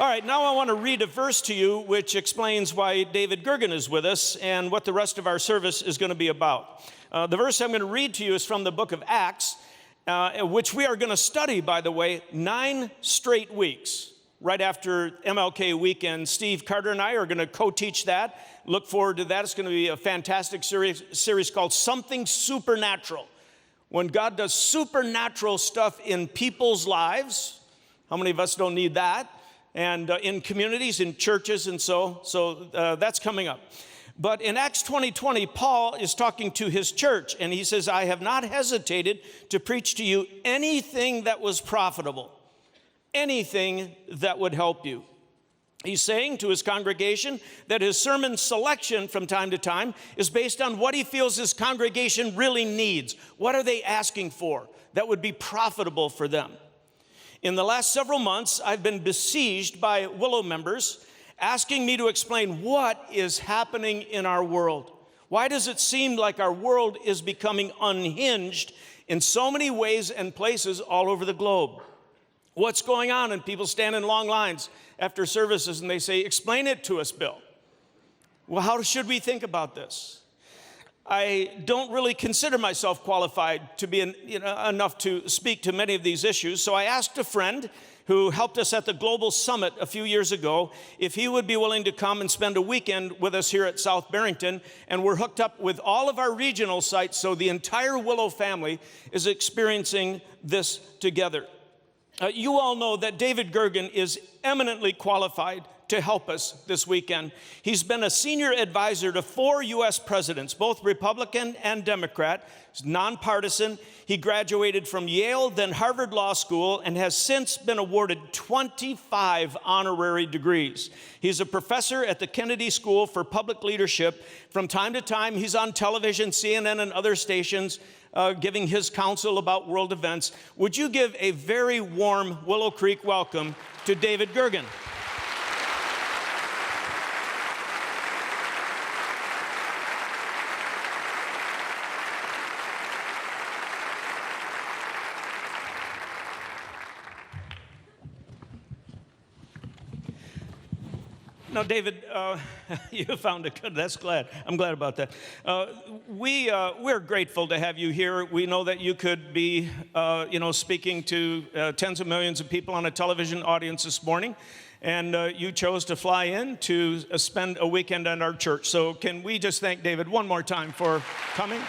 All right, now I want to read a verse to you which explains why David Gergen is with us and what the rest of our service is going to be about. The verse I'm going to read to you is from the book of Acts, which we are going to study, by the way, 9 straight weeks. Right after MLK weekend, Steve Carter and I are going to co-teach that. Look forward to that. It's going to be a fantastic series called Something Supernatural. When God does supernatural stuff in people's lives, how many of us don't need that? And in communities, in churches, and so that's coming up. But in Acts 20:20, Paul is talking to his church, and he says, I have not hesitated to preach to you anything that was profitable, anything that would help you. He's saying to his congregation that his sermon selection from time to time is based on what he feels his congregation really needs. What are they asking for that would be profitable for them? In the last several months, I've been besieged by Willow members asking me to explain what is happening in our world. Why does it seem like our world is becoming unhinged in so many ways and places all over the globe? What's going on? And people stand in long lines after services and they say, explain it to us, Bill. Well, how should we think about this? I don't really consider myself qualified to be enough to speak to many of these issues, so I asked a friend who helped us at the Global Summit a few years ago if he would be willing to come and spend a weekend with us here at South Barrington, and we're hooked up with all of our regional sites, so the entire Willow family is experiencing this together. You all know that David Gergen is eminently qualified to help us this weekend. He's been a senior advisor to 4 U.S. presidents, both Republican and Democrat. He's nonpartisan. He graduated from Yale, then Harvard Law School, and has since been awarded 25 honorary degrees. He's a professor at the Kennedy School for Public Leadership. From time to time, he's on television, CNN, and other stations, giving his counsel about world events. Would you give a very warm Willow Creek welcome to David Gergen? Now, David, you found it good. That's glad. I'm glad about that. We're grateful to have you here. We know that you could be, speaking to tens of millions of people on a television audience this morning, and you chose to fly in to spend a weekend at our church. So can we just thank David one more time for coming?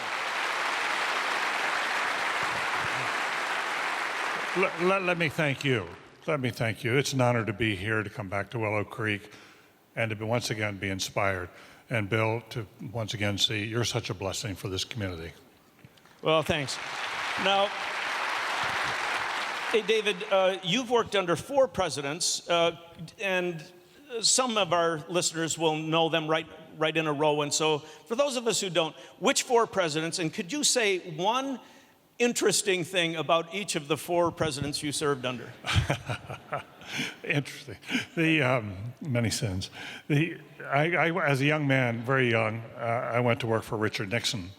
Let me thank you. Let me thank you. It's an honor to be here, to come back to Willow Creek, and to once again be inspired. And Bill, to once again see you're such a blessing for this community. Well, thanks. Now, hey, David, you've worked under 4 presidents, and some of our listeners will know them right in a row. And so for those of us who don't, which 4 presidents, and could you say one interesting thing about each of the 4 presidents you served under? Interesting. Many sins. I, as a young man, very young, I went to work for Richard Nixon,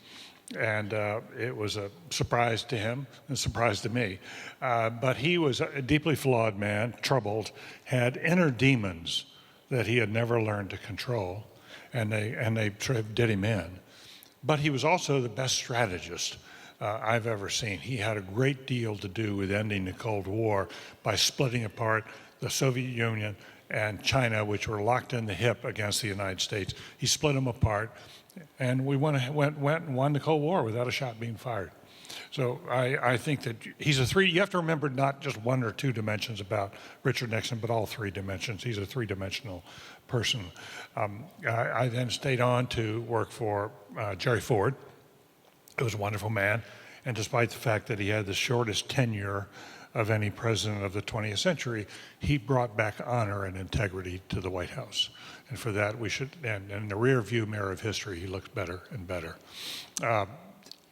and it was a surprise to him and a surprise to me. But he was a deeply flawed man, troubled, had inner demons that he had never learned to control, and they sort of did him in. But he was also the best strategist I've ever seen. He had a great deal to do with ending the Cold War by splitting apart the Soviet Union and China, which were locked in the hip against the United States. He split them apart, and we went and won the Cold War without a shot being fired. So I think that he's you have to remember not just 1 or 2 dimensions about Richard Nixon, but all 3 dimensions. He's a 3-dimensional person. I then stayed on to work for Jerry Ford. He was a wonderful man, and despite the fact that he had the shortest tenure of any president of the 20th century, he brought back honor and integrity to the White House. And for that, we should, and in the rear view mirror of history, he looks better and better.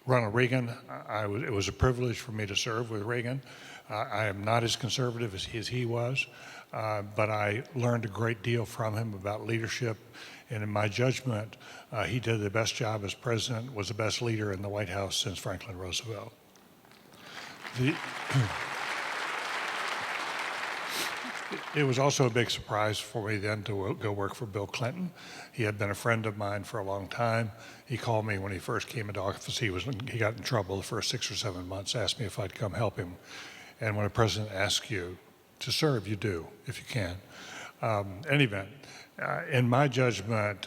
Ronald Reagan, it was a privilege for me to serve with Reagan. I am not as conservative as he was, but I learned a great deal from him about leadership. And in my judgment, he did the best job as president, was the best leader in the White House since Franklin Roosevelt. It was also a big surprise for me then to go work for Bill Clinton. He had been a friend of mine for a long time. He called me when he first came into office. He got in trouble the first 6 or 7 months, asked me if I'd come help him. And when a president asks you to serve, you do, if you can. Any event, in my judgment,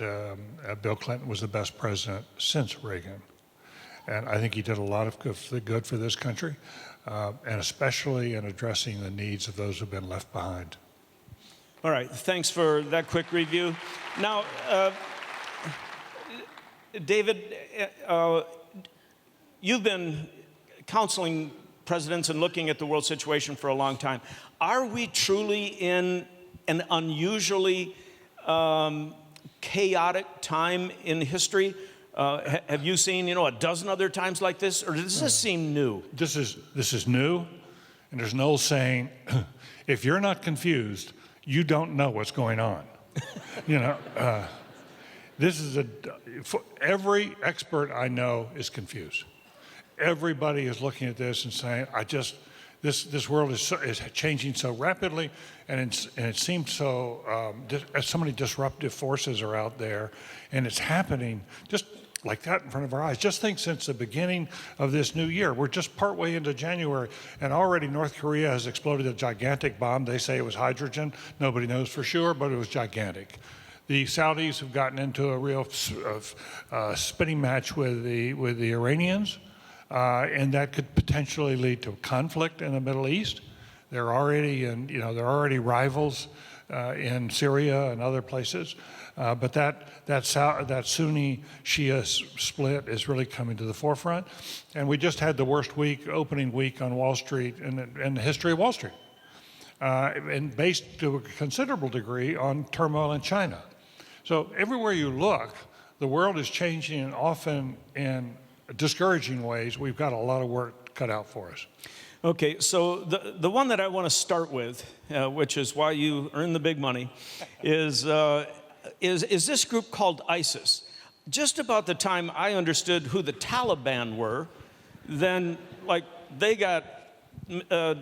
Bill Clinton was the best president since Reagan. And I think he did a lot of good for this country, and especially in addressing the needs of those who've been left behind. All right, thanks for that quick review. Now, David, you've been counseling presidents and looking at the world situation for a long time. Are we truly in an unusually chaotic time in history? Have you seen, a dozen other times like this, or does this seem new? This is new, and there's an old saying, if you're not confused, you don't know what's going on. This is every expert I know is confused. Everybody is looking at this and saying, this world is changing so rapidly, and it seems so many disruptive forces are out there, and it's happening just like that in front of our eyes. Just think, since the beginning of this new year, we're just partway into January, and already North Korea has exploded a gigantic bomb. They say it was hydrogen. Nobody knows for sure, but it was gigantic. The Saudis have gotten into a real spitting match with the Iranians, and that could potentially lead to conflict in the Middle East. They're already rivals in Syria and other places. But that Sunni Shia split is really coming to the forefront. And we just had the worst opening week on Wall Street in the history of Wall Street, and based to a considerable degree on turmoil in China. So everywhere you look, the world is changing, and often in discouraging ways. We've got a lot of work cut out for us. Okay, so the one that I want to start with, which is why you earn the big money, is this group called ISIS. Just about the time I understood who the Taliban were, then they got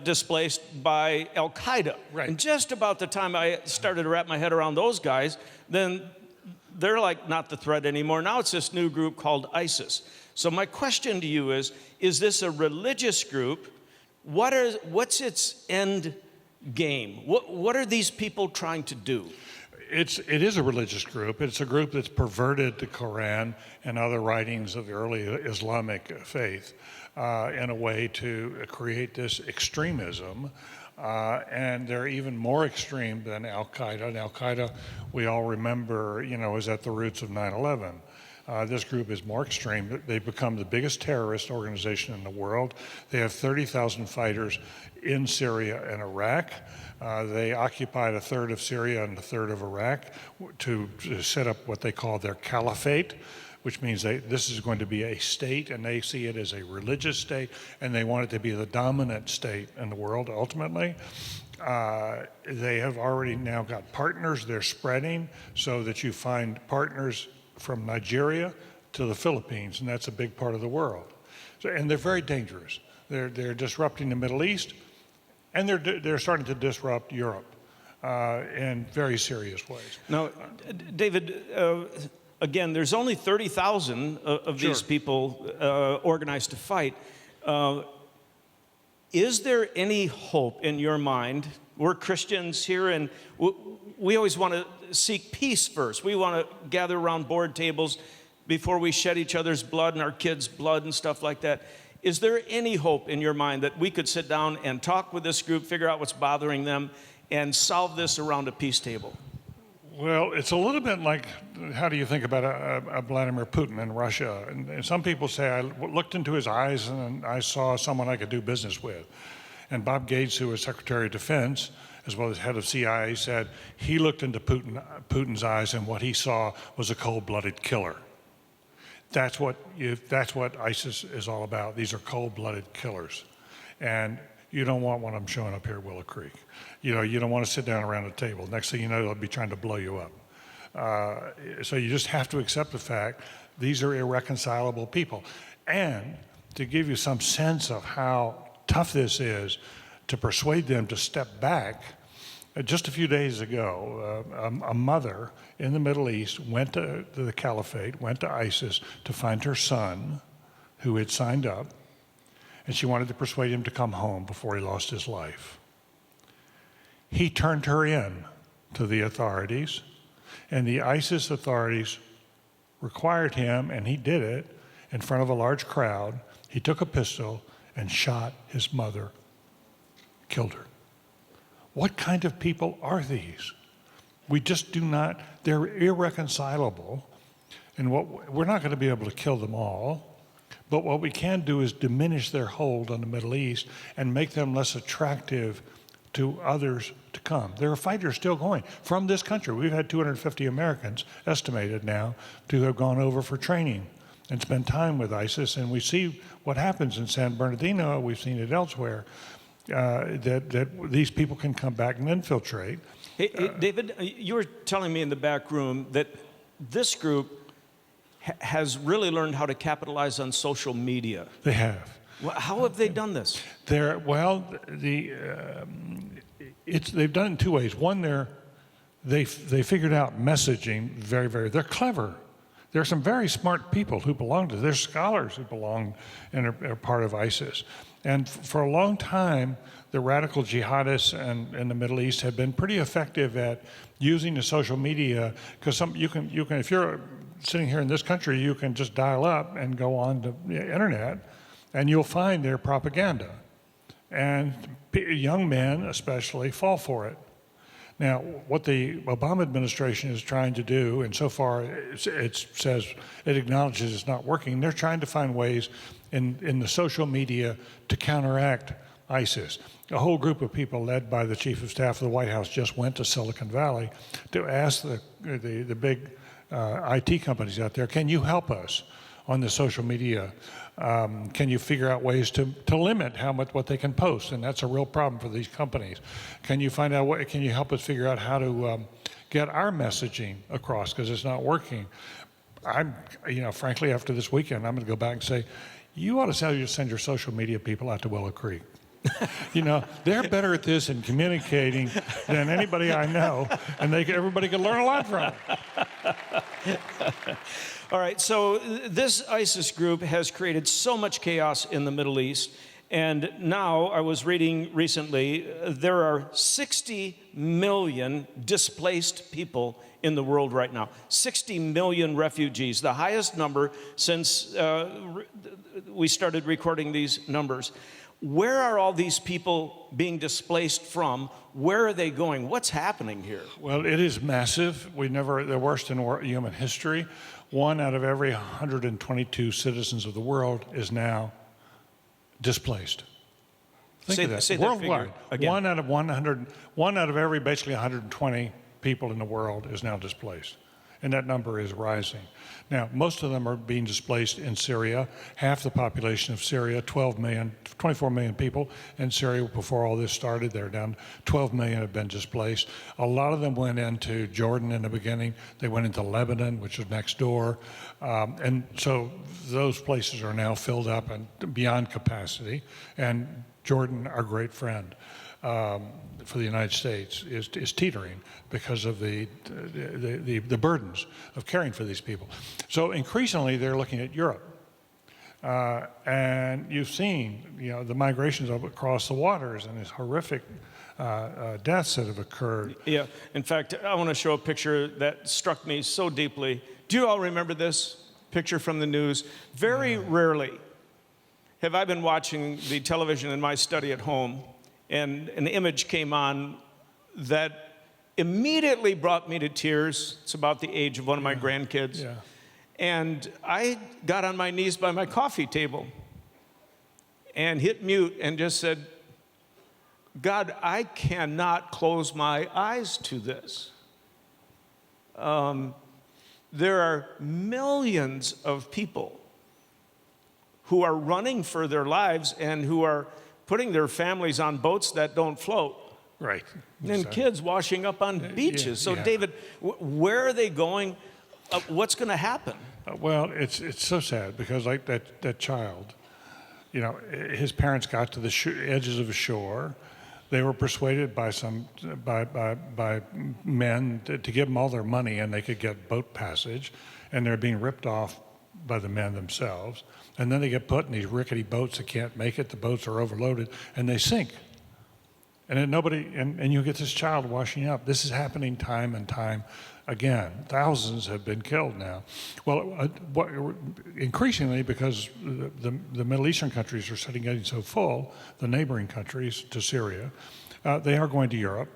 displaced by Al-Qaeda. Right. And just about the time I started to wrap my head around those guys, then they're not the threat anymore. Now it's this new group called ISIS. So my question to you is this a religious group? What's its end game? What are these people trying to do? It is a religious group. It's a group that's perverted the Quran and other writings of the early Islamic faith in a way to create this extremism. And they're even more extreme than Al-Qaeda. And Al-Qaeda, we all remember, is at the roots of 9/11. This group is more extreme. They've become the biggest terrorist organization in the world. They have 30,000 fighters in Syria and Iraq. They occupied a third of Syria and a third of Iraq to set up what they call their caliphate, which means this is going to be a state, and they see it as a religious state, and they want it to be the dominant state in the world ultimately. They have already now got partners. They're spreading so that you find partners from Nigeria to the Philippines, and that's a big part of the world. And they're very dangerous. They're disrupting the Middle East, and they're starting to disrupt Europe in very serious ways. Now, David, again, there's only 30,000 of these people organized to fight. Is there any hope in your mind? We're Christians here, and we always want to seek peace first. We want to gather around board tables before we shed each other's blood and our kids' blood and stuff like that. Is there any hope in your mind that we could sit down and talk with this group, figure out what's bothering them, and solve this around a peace table? Well, it's a little bit like, how do you think about a Vladimir Putin in Russia? And some people say, I looked into his eyes and I saw someone I could do business with. And Bob Gates, who was Secretary of Defense, as well as head of CIA, said he looked into Putin's eyes, and what he saw was a cold-blooded killer. That's what ISIS is all about. These are cold-blooded killers. And you don't want one of them showing up here at Willow Creek. You don't want to sit down around a table. Next thing you know, they'll be trying to blow you up. So you just have to accept the fact these are irreconcilable people. And to give you some sense of how tough this is, to persuade them to step back, Just a few days ago, a mother in the Middle East went to the caliphate, went to ISIS to find her son who had signed up, and she wanted to persuade him to come home before he lost his life. He turned her in to the authorities, and the ISIS authorities required him, and he did it in front of a large crowd. He took a pistol and shot his mother, killed her. What kind of people are these? We just do not, they're irreconcilable, and we're not going to be able to kill them all, but what we can do is diminish their hold on the Middle East and make them less attractive to others to come. There are fighters still going from this country. We've had 250 Americans estimated now to have gone over for training and spend time with ISIS, and we see what happens in San Bernardino. We've seen it elsewhere, that these people can come back and infiltrate. Hey, David, you were telling me in the back room that this group has really learned how to capitalize on social media. They have. Well, how have they done this? They've done it in two ways. One, they figured out messaging they're clever. There are some very smart people who belong to, there's scholars who belong and are part of ISIS. And for a long time, the radical jihadists in the Middle East have been pretty effective at using the social media, because you can if you're sitting here in this country, you can just dial up and go on to the internet, and you'll find their propaganda. And young men especially fall for it. Now, what the Obama administration is trying to do, and so far it says, it acknowledges it's not working, they're trying to find ways in the social media to counteract ISIS. A whole group of people led by the chief of staff of the White House just went to Silicon Valley to ask the big IT companies out there, can you help us on the social media? Can you figure out ways to limit what they can post? And that's a real problem for these companies. Can you find out can you help us figure out how to get our messaging across, because it's not working? Frankly, after this weekend, I'm going to go back and say, you ought to send your social media people out to Willow Creek. They're better at this in communicating than anybody I know, and everybody can learn a lot from it. All right, so this ISIS group has created so much chaos in the Middle East, and now I was reading recently, there are 60 million displaced people in the world right now. 60 million refugees, the highest number since we started recording these numbers. Where are all these people being displaced from? Where are they going? What's happening here? Well, it is massive. The worst in human history. 1 out of every 122 citizens of the world is now displaced. Think of that. Say worldwide. That figure again. One out of every basically 120 people in the world is now displaced. And that number is rising. Now, most of them are being displaced in Syria. Half the population of Syria, 24 million people in Syria before all this started. They're down, 12 million have been displaced. A lot of them went into Jordan in the beginning. They went into Lebanon, which is next door. And so those places are now filled up and beyond capacity. And Jordan, our great friend, for the United States is teetering because of the burdens of caring for these people. So increasingly they're looking at Europe. And you've seen, the migrations across the waters and these horrific deaths that have occurred. Yeah, in fact, I want to show a picture that struck me so deeply. Do you all remember this picture from the news? Very rarely have I been watching the television in my study at home, and an image came on that immediately brought me to tears. It's about the age of one of my grandkids. Yeah. And I got on my knees by my coffee table and hit mute and just said, God, I cannot close my eyes to this. There are millions of people who are running for their lives and who are putting their families on boats that don't float. Right. And kids washing up on beaches. So, David, where are they going? What's going to happen? Well, it's so sad because like that child, his parents got to the edges of the shore. They were persuaded by by men to give them all their money and they could get boat passage, and they're being ripped off by the men themselves. And then they get put in these rickety boats that can't make it. The boats are overloaded and they sink. And then and you get this child washing up. This is happening time and time again. Thousands have been killed now. Well, increasingly, because the Middle Eastern countries are getting so full, the neighboring countries to Syria, they are going to Europe.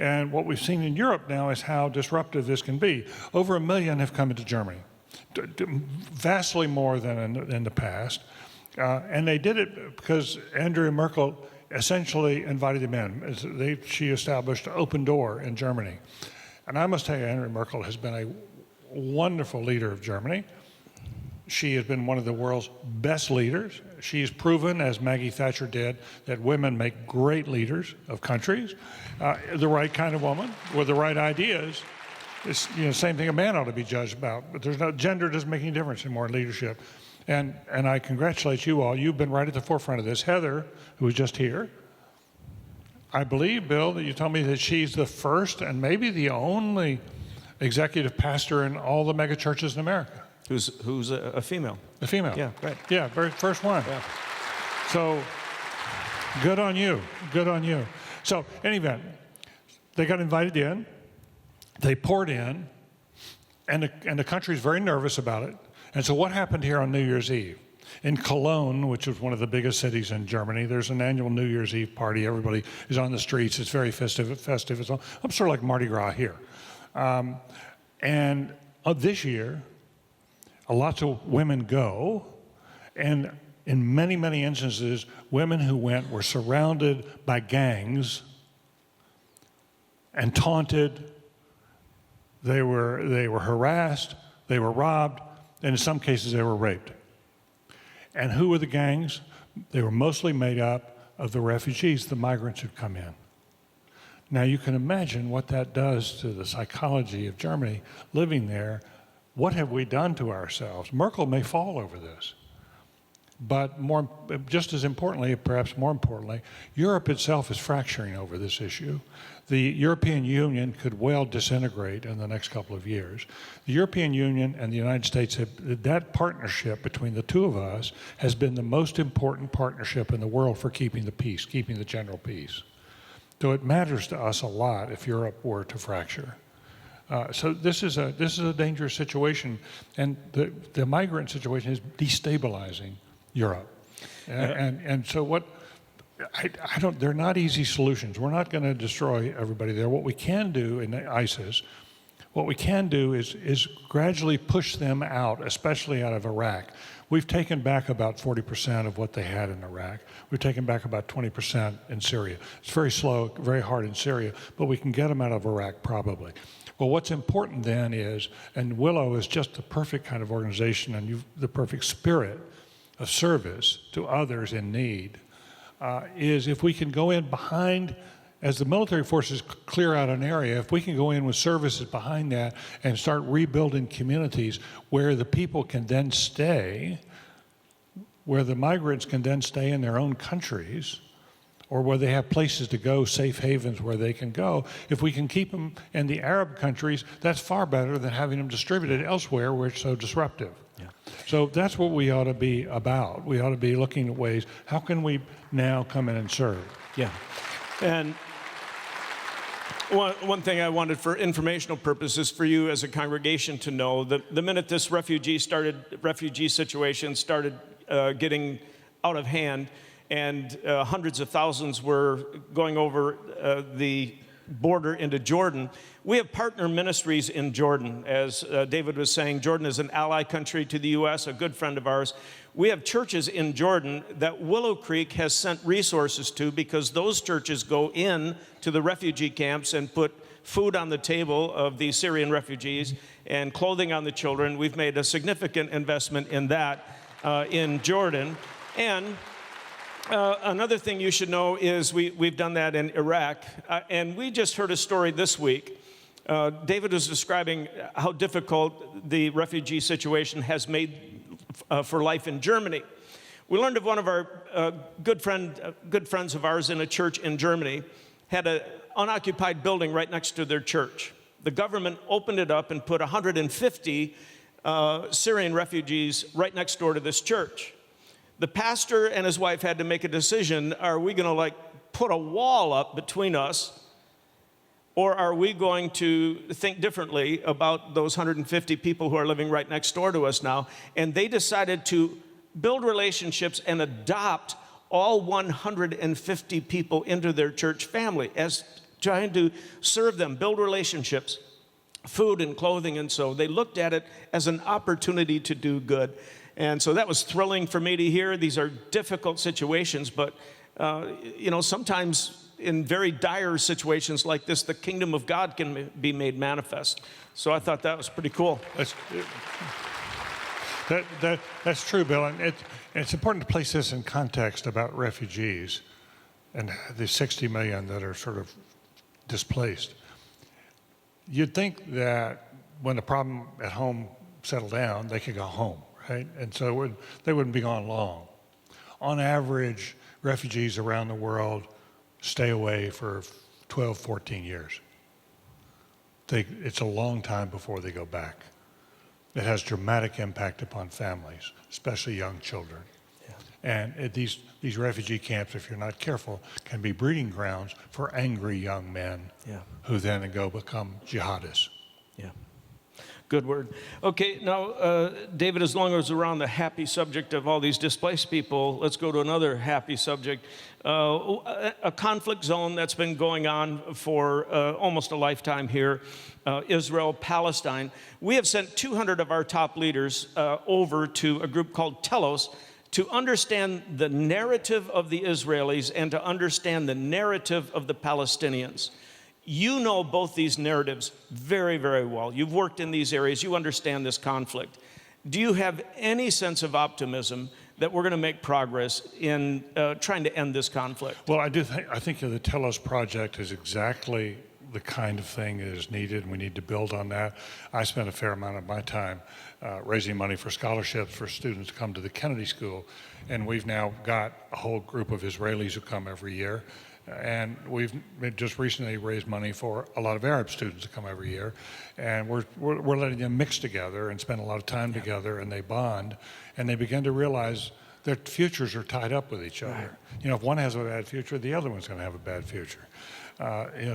And what we've seen in Europe now is how disruptive this can be. Over 1 million have come into Germany, vastly more than in the past. And they did it because Angela Merkel essentially invited them in. She established an open door in Germany. And I must tell you, Angela Merkel has been a wonderful leader of Germany. She has been one of the world's best leaders. She's proven, as Maggie Thatcher did, that women make great leaders of countries. The right kind of woman with the right ideas. It's same thing a man ought to be judged about. But there's no gender doesn't make any difference anymore in leadership. And I congratulate you all. You've been right at the forefront of this. Heather, who was just here, I believe, Bill, that you told me that she's the first and maybe the only executive pastor in all the mega churches in America. Who's a female. A female. Yeah, right. Yeah, very first one. Yeah. So good on you. Good on you. So in any event, they got invited in. They poured in. And the country's very nervous about it. And so what happened here on New Year's Eve? In Cologne, which is one of the biggest cities in Germany, there's an annual New Year's Eve party. Everybody is on the streets. It's very festive. It's sort of like Mardi Gras here. And this year, lots of women go. And in many, many instances, women who went were surrounded by gangs and taunted. They were harassed. They were robbed. And in some cases, they were raped. And who were the gangs? They were mostly made up of the refugees, the migrants who'd come in. Now, you can imagine what that does to the psychology of Germany living there. What have we done to ourselves? Merkel may fall over this. But just as importantly, perhaps more importantly, Europe itself is fracturing over this issue. The European Union could well disintegrate in the next couple of years. The European Union and the United States, that partnership between the two of us has been the most important partnership in the world for keeping the peace, keeping the general peace. So it matters to us a lot if Europe were to fracture. So this is a dangerous situation, and the migrant situation is destabilizing Europe. And so what, they're not easy solutions. We're not going to destroy everybody there. What we can do in ISIS, what we can do is gradually push them out, especially out of Iraq. We've taken back about 40% of what they had in Iraq. We've taken back about 20% in Syria. It's very slow, very hard in Syria, but we can get them out of Iraq probably. Well, what's important then is, and Willow is just the perfect kind of organization and the perfect spirit of service to others in need, is if we can go in behind, as the military forces clear out an area, if we can go in with services behind that and start rebuilding communities where the people can then stay, where the migrants can then stay in their own countries, or where they have places to go, safe havens where they can go. If we can keep them in the Arab countries, that's far better than having them distributed elsewhere where it's so disruptive. Yeah. So that's what we ought to be about. We ought to be looking at ways, how can we now come in and serve? Yeah. And one thing I wanted for informational purposes for you as a congregation to know, that the minute this refugee situation started getting out of hand, and hundreds of thousands were going over the border into Jordan. We have partner ministries in Jordan. As David was saying, Jordan is an ally country to the U.S., a good friend of ours. We have churches in Jordan that Willow Creek has sent resources to, because those churches go in to the refugee camps and put food on the table of the Syrian refugees and clothing on the children. We've made a significant investment in that in Jordan. And another thing you should know is we've done that in Iraq. And we just heard a story this week. David was describing how difficult the refugee situation has made for life in Germany. We learned of one of our good friends of ours in a church in Germany had an unoccupied building right next to their church. The government opened it up and put 150 Syrian refugees right next door to this church. The pastor and his wife had to make a decision. Are we going to put a wall up between us, or are we going to think differently about those 150 people who are living right next door to us now? And they decided to build relationships and adopt all 150 people into their church family as trying to serve them, build relationships, food and clothing. And so they looked at it as an opportunity to do good. And so that was thrilling for me to hear. These are difficult situations, but sometimes in very dire situations like this, the kingdom of God can be made manifest. So I thought that was pretty cool. That's true, Bill. And it's important to place this in context about refugees and the 60 million that are sort of displaced. You'd think that when the problem at home settled down, they could go home, right? And so they wouldn't be gone long. On average, refugees around the world stay away for 12, 14 years. It's a long time before they go back. It has dramatic impact upon families, especially young children. Yeah. And these refugee camps, if you're not careful, can be breeding grounds for angry young men who then go become jihadists. Yeah. Good word. Okay, now, David, as long as we're on the happy subject of all these displaced people, let's go to another happy subject. A conflict zone that's been going on for almost a lifetime here, Israel, Palestine. We have sent 200 of our top leaders over to a group called Telos to understand the narrative of the Israelis and to understand the narrative of the Palestinians. You know both these narratives very, very well. You've worked in these areas. You understand this conflict. Do you have any sense of optimism that we're going to make progress in trying to end this conflict? Well, I think the Telos project is exactly the kind of thing that is needed, and we need to build on that. I spent a fair amount of my time raising money for scholarships for students to come to the Kennedy School, and we've now got a whole group of Israelis who come every year. And we've just recently raised money for a lot of Arab students to come every year, and we're letting them mix together and spend a lot of time together, and they bond, and they begin to realize their futures are tied up with each other. Right. If one has a bad future, the other one's going to have a bad future.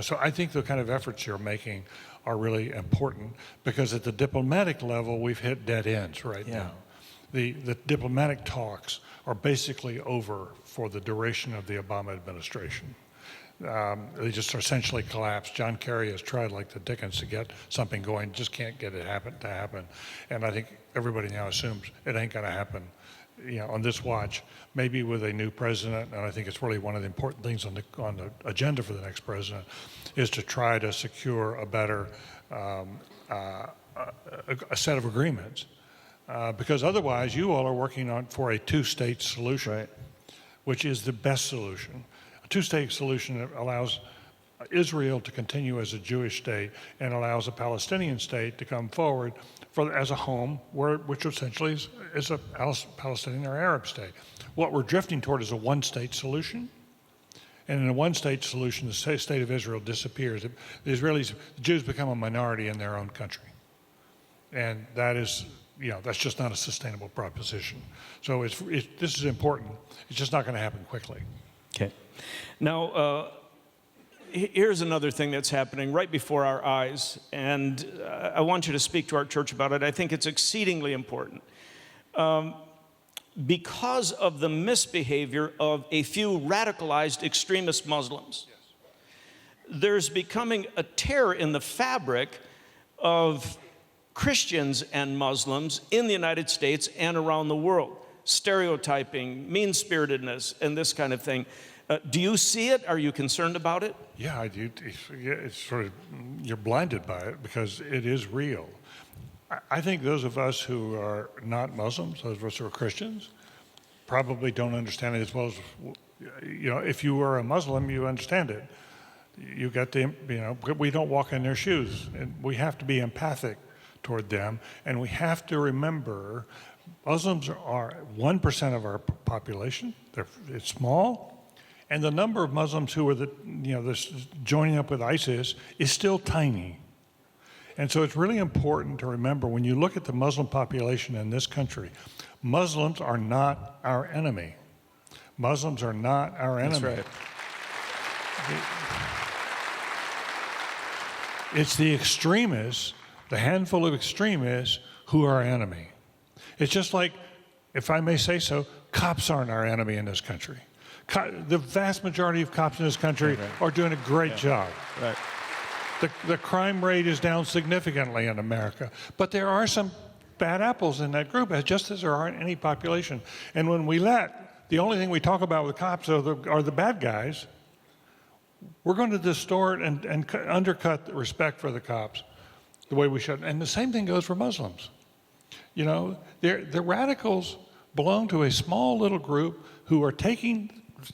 So I think the kind of efforts you're making are really important, because at the diplomatic level, we've hit dead ends right now. The diplomatic talks are basically over for the duration of the Obama administration. They just essentially collapsed. John Kerry has tried like the dickens to get something going, just can't get it to happen. And I think everybody now assumes it ain't going to happen, on this watch, maybe with a new president. And I think it's really one of the important things on the agenda for the next president is to try to secure a better a set of agreements. Because otherwise, you all are working for a two-state solution, right, which is the best solution. A two-state solution that allows Israel to continue as a Jewish state and allows a Palestinian state to come forward as a home, which essentially is a Palestinian or Arab state. What we're drifting toward is a one-state solution. And in a one-state solution, the state of Israel disappears. The Jews become a minority in their own country. And that is... that's just not a sustainable proposition. So this is important. It's just not going to happen quickly. Okay. Now, here's another thing that's happening right before our eyes, and I want you to speak to our church about it. I think it's exceedingly important. Because of the misbehavior of a few radicalized extremist Muslims, there's becoming a tear in the fabric of Christians and Muslims in the United States and around the world. Stereotyping, mean-spiritedness, and this kind of thing. Do you see it? Are you concerned about it? Yeah, I do. It's sort of, you're blinded by it because it is real. I think those of us who are not Muslims, those of us who are Christians, probably don't understand it as well as, if you were a Muslim, you understand it. You got we don't walk in their shoes, and we have to be empathic toward them, and we have to remember Muslims are 1% of our population. It's small. And the number of Muslims who are joining up with ISIS is still tiny. And so it's really important to remember when you look at the Muslim population in this country, Muslims are not our enemy. Muslims are not our enemy. That's right. It's the extremists, the handful of extremists, who are our enemy. It's just like, if I may say so, cops aren't our enemy in this country. The vast majority of cops in this country are doing a great job. Right. The crime rate is down significantly in America, but there are some bad apples in that group, just as there are in any population. And when the only thing we talk about with cops are the bad guys, we're going to distort and undercut the respect for the cops the way we should. And the same thing goes for Muslims. You know, the radicals belong to a small little group who are taking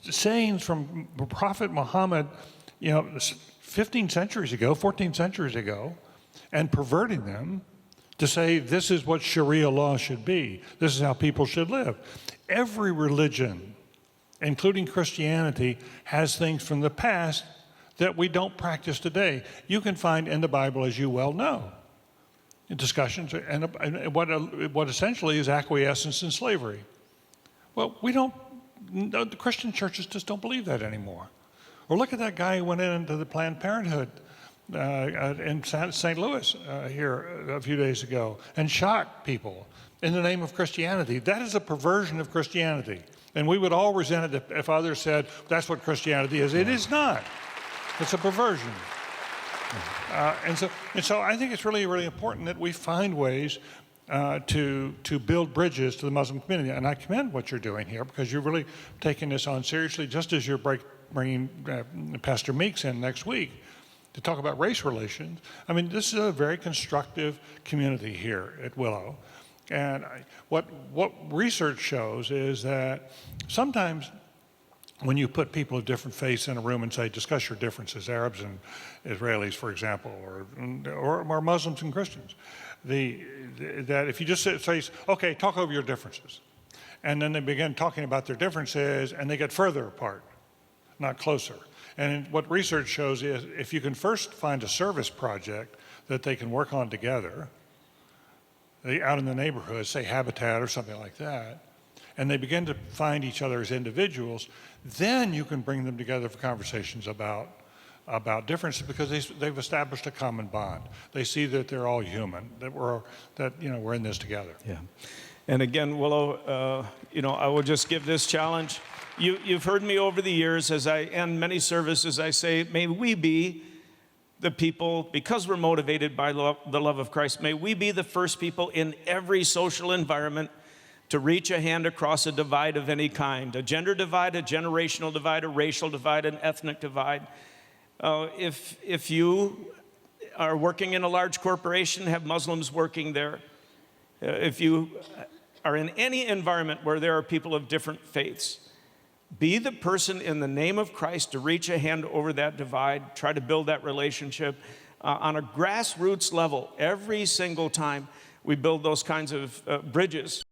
sayings from Prophet Muhammad, 14 centuries ago, and perverting them to say this is what Sharia law should be. This is how people should live. Every religion, including Christianity, has things from the past that we don't practice today. You can find in the Bible, as you well know, discussions and what essentially is acquiescence in slavery. Well, the Christian churches just don't believe that anymore. Or look at that guy who went into the Planned Parenthood in St. Louis here a few days ago and shot people in the name of Christianity. That is a perversion of Christianity. And we would all resent it if others said, that's what Christianity is. It is not. It's a perversion. And so I think it's really, really important that we find ways to build bridges to the Muslim community. And I commend what you're doing here because you're really taking this on seriously, just as you're bringing Pastor Meeks in next week to talk about race relations. I mean, this is a very constructive community here at Willow. And what research shows is that sometimes when you put people of different faiths in a room and say, discuss your differences, Arabs and Israelis, for example, or Muslims and Christians, that if you just say, okay, talk over your differences, and then they begin talking about their differences and they get further apart, not closer. And what research shows is if you can first find a service project that they can work on together, out in the neighborhood, say Habitat or something like that, and they begin to find each other as individuals, then you can bring them together for conversations about differences because they've established a common bond. They see that they're all human, that we're in this together. Yeah. And again, Willow, I will just give this challenge. You've heard me over the years as I end many services, I say, may we be the people, because we're motivated by the love of Christ, may we be the first people in every social environment to reach a hand across a divide of any kind, a gender divide, a generational divide, a racial divide, an ethnic divide. If you are working in a large corporation, have Muslims working there. If you are in any environment where there are people of different faiths, be the person in the name of Christ to reach a hand over that divide, try to build that relationship on a grassroots level. Every single time we build those kinds of bridges.